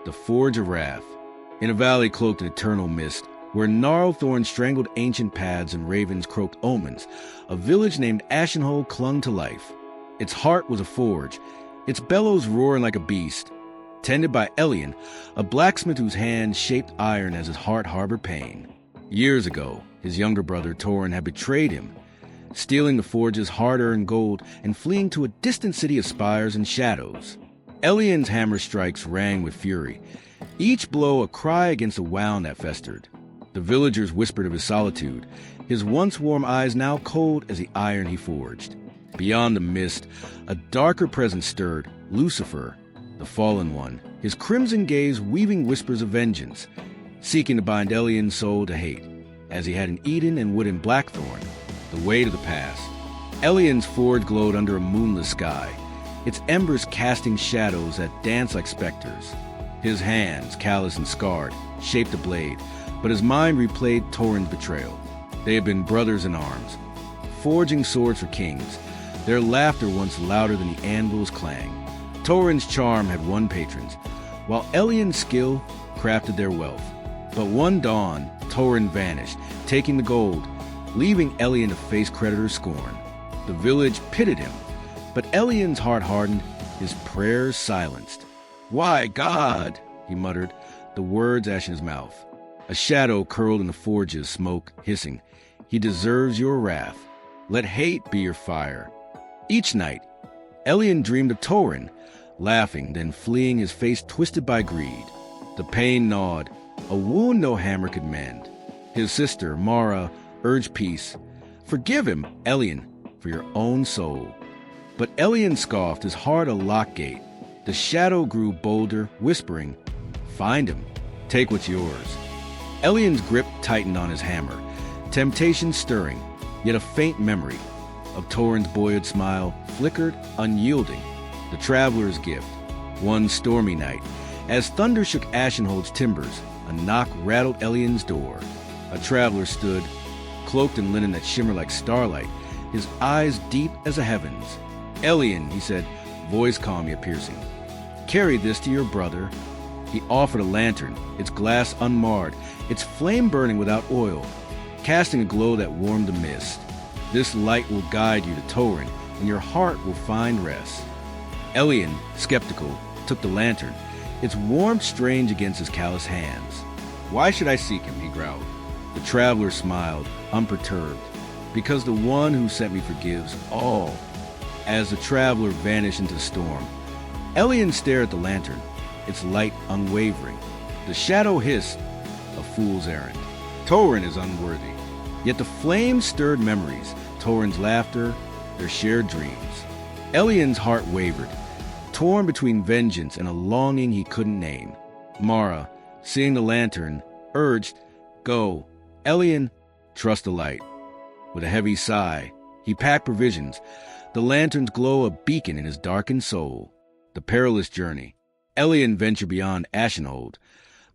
the Forge of Wrath. In a valley cloaked in eternal mist, where gnarled thorns strangled ancient paths and ravens croaked omens, a village named Ashenhold clung to life. Its heart was a forge, its bellows roaring like a beast, tended by Elian, a blacksmith whose hand shaped iron as his heart harbored pain. Years ago, his younger brother Torin had betrayed him, stealing the forge's hard-earned gold and fleeing to a distant city of spires and shadows. Elian's hammer strikes rang with fury, each blow a cry against the wound that festered. The villagers whispered of his solitude, his once warm eyes now cold as the iron he forged. Beyond the mist, a darker presence stirred, Lucifer, the fallen one, his crimson gaze weaving whispers of vengeance, seeking to bind Elian's soul to hate, as he had in Eden and would in Blackthorn, the way to the past. Elian's forge glowed under a moonless sky, its embers casting shadows that danced like specters. His hands, callous and scarred, shaped a blade, but his mind replayed Torin's betrayal. They had been brothers in arms, forging swords for kings, their laughter once louder than the anvil's clang. Torin's charm had won patrons, while Elian's skill crafted their wealth. But one dawn, Torin vanished, taking the gold, leaving Elian to face creditor's scorn. The village pitied him, but Elian's heart hardened, his prayers silenced. "Why, God?" he muttered, the words ash in his mouth. A shadow curled in the forge's smoke, hissing, "He deserves your wrath. Let hate be your fire." Each night, Elian dreamed of Torin, laughing, then fleeing, his face twisted by greed. The pain gnawed, a wound no hammer could mend. His sister, Mara, urged peace. "Forgive him, Elian, for your own soul." But Elian scoffed, his heart a lock gate. The shadow grew bolder, whispering, "Find him. Take what's yours." Elian's grip tightened on his hammer, temptation stirring, yet a faint memory of Torin's boyhood smile flickered, unyielding. The traveler's gift. One stormy night, as thunder shook Ashenhold's timbers, a knock rattled Elian's door. A traveler stood, cloaked in linen that shimmered like starlight, his eyes deep as the heavens. "Elian," he said, voice calm yet piercing, "carry this to your brother." He offered a lantern, its glass unmarred, its flame burning without oil, casting a glow that warmed the mist. "This light will guide you to Torin, and your heart will find rest." Elian, skeptical, took the lantern, its warmth strange against his callous hands. "Why should I seek him?" he growled. The traveler smiled, unperturbed, "Because the one who sent me forgives all." As the traveler vanished into the storm, Elian stared at the lantern, its light unwavering. The shadow hissed, "A fool's errand. Torin is unworthy." Yet the flame stirred memories, Torin's laughter, their shared dreams. Elian's heart wavered, torn between vengeance and a longing he couldn't name. Mara, seeing the lantern, urged, "Go, Elian, trust the light." With a heavy sigh, he packed provisions, the lantern's glow a beacon in his darkened soul. The perilous journey. Elian ventured beyond Ashenhold,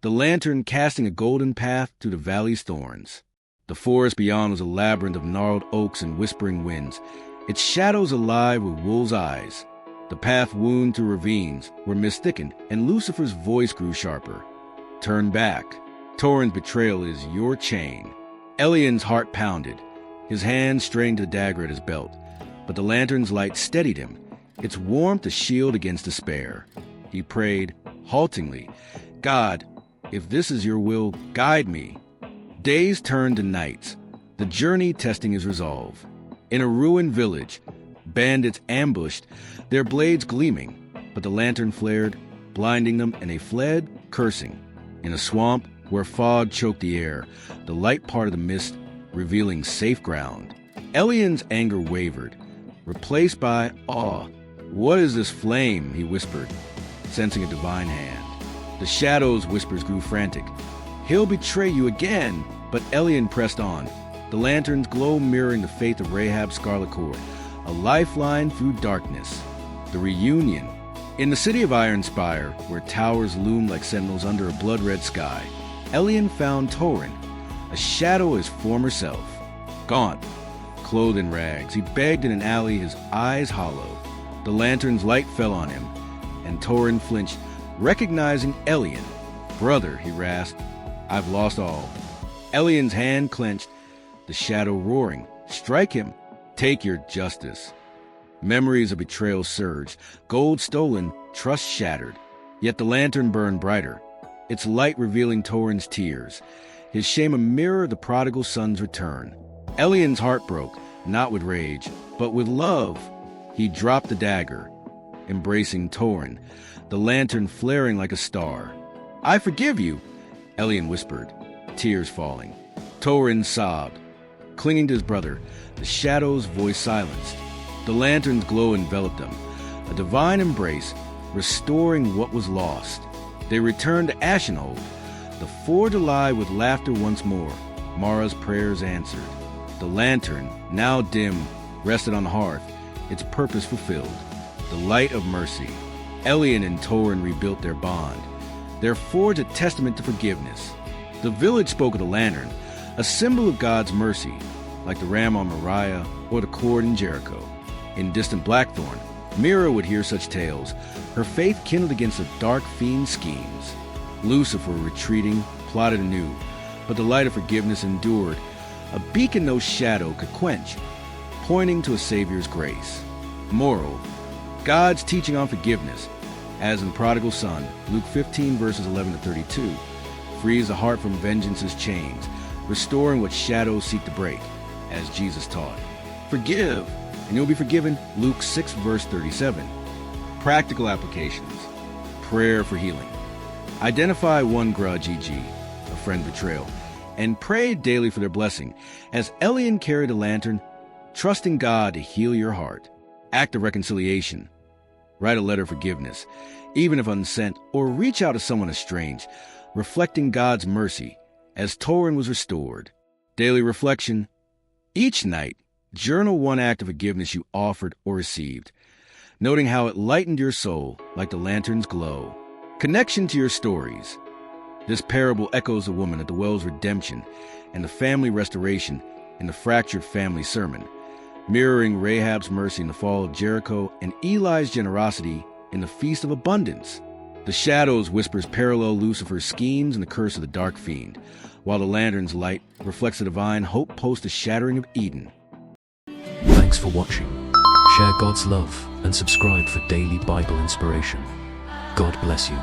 the lantern casting a golden path through the valley's thorns. The forest beyond was a labyrinth of gnarled oaks and whispering winds, its shadows alive with wolves' eyes. The path wound through ravines, where mist thickened, and Lucifer's voice grew sharper. "Turn back. Torin's betrayal is your chain." Elian's heart pounded, his hand strained the dagger at his belt, but the lantern's light steadied him, its warmth a shield against despair. He prayed, haltingly, "God, if this is your will, guide me." Days turned to nights, the journey testing his resolve. In a ruined village, bandits ambushed, their blades gleaming, but the lantern flared, blinding them, and they fled, cursing. In a swamp where fog choked the air, the light part of the mist revealing safe ground. Elian's anger wavered, replaced by awe. "What is this flame?" he whispered, sensing a divine hand. The shadow's whispers grew frantic. "He'll betray you again." But Elian pressed on, the lantern's glow mirroring the faith of Rahab's scarlet cord, a lifeline through darkness. The reunion. In the city of Iron Spire, where towers loomed like sentinels under a blood-red sky, Elian found Torin, a shadow of his former self. Gaunt, clothed in rags, he begged in an alley, his eyes hollow. The lantern's light fell on him, and Torin flinched, Recognizing Elian, "Brother," he rasped, "I've lost all." Elian's hand clenched, the shadow roaring, "Strike him! Take your justice." Memories of betrayal surged, gold stolen, trust shattered. Yet the lantern burned brighter, its light revealing Torin's tears, his shame a mirror of the prodigal son's return. Elian's heart broke, not with rage, but with love. He dropped the dagger, embracing Torin, the lantern flaring like a star. "I forgive you," Elian whispered, tears falling. Torin sobbed, clinging to his brother, the shadow's voice silenced. The lantern's glow enveloped them, a divine embrace, restoring what was lost. They returned to Ashenhold, the four to lie with laughter once more, Mara's prayers answered. The lantern, now dim, rested on the hearth, its purpose fulfilled, the light of mercy. Elian and Torin rebuilt their bond, their forge a testament to forgiveness. The village spoke of the lantern, a symbol of God's mercy, like the ram on Moriah or the cord in Jericho. In distant Blackthorn, Mira would hear such tales, her faith kindled against the dark fiend's schemes. Lucifer, retreating, plotted anew, but the light of forgiveness endured, a beacon no shadow could quench, pointing to a Savior's grace. Moral: God's teaching on forgiveness, as in the prodigal son, Luke 15 verses 11 to 32, frees the heart from vengeance's chains, restoring what shadows seek to break, as Jesus taught. Forgive, and you'll be forgiven, Luke 6 verse 37. Practical applications. Prayer for healing. Identify one grudge, e.g., a friend betrayal, and pray daily for their blessing, as Elian carried a lantern, trusting God to heal your heart. Act of reconciliation. Write a letter of forgiveness, even if unsent, or reach out to someone estranged, reflecting God's mercy, as Torin was restored. Daily reflection. Each night, journal one act of forgiveness you offered or received, noting how it lightened your soul like the lantern's glow. Connection to your stories. This parable echoes the woman at the well's redemption and the family restoration in the fractured family sermon, mirroring Rahab's mercy in the fall of Jericho and Eli's generosity in the Feast of Abundance. The shadows whispers parallel Lucifer's schemes and the curse of the dark fiend, while the lantern's light reflects the divine hope post the shattering of Eden. Thanks for watching. Share God's love and subscribe for daily Bible inspiration. God bless you.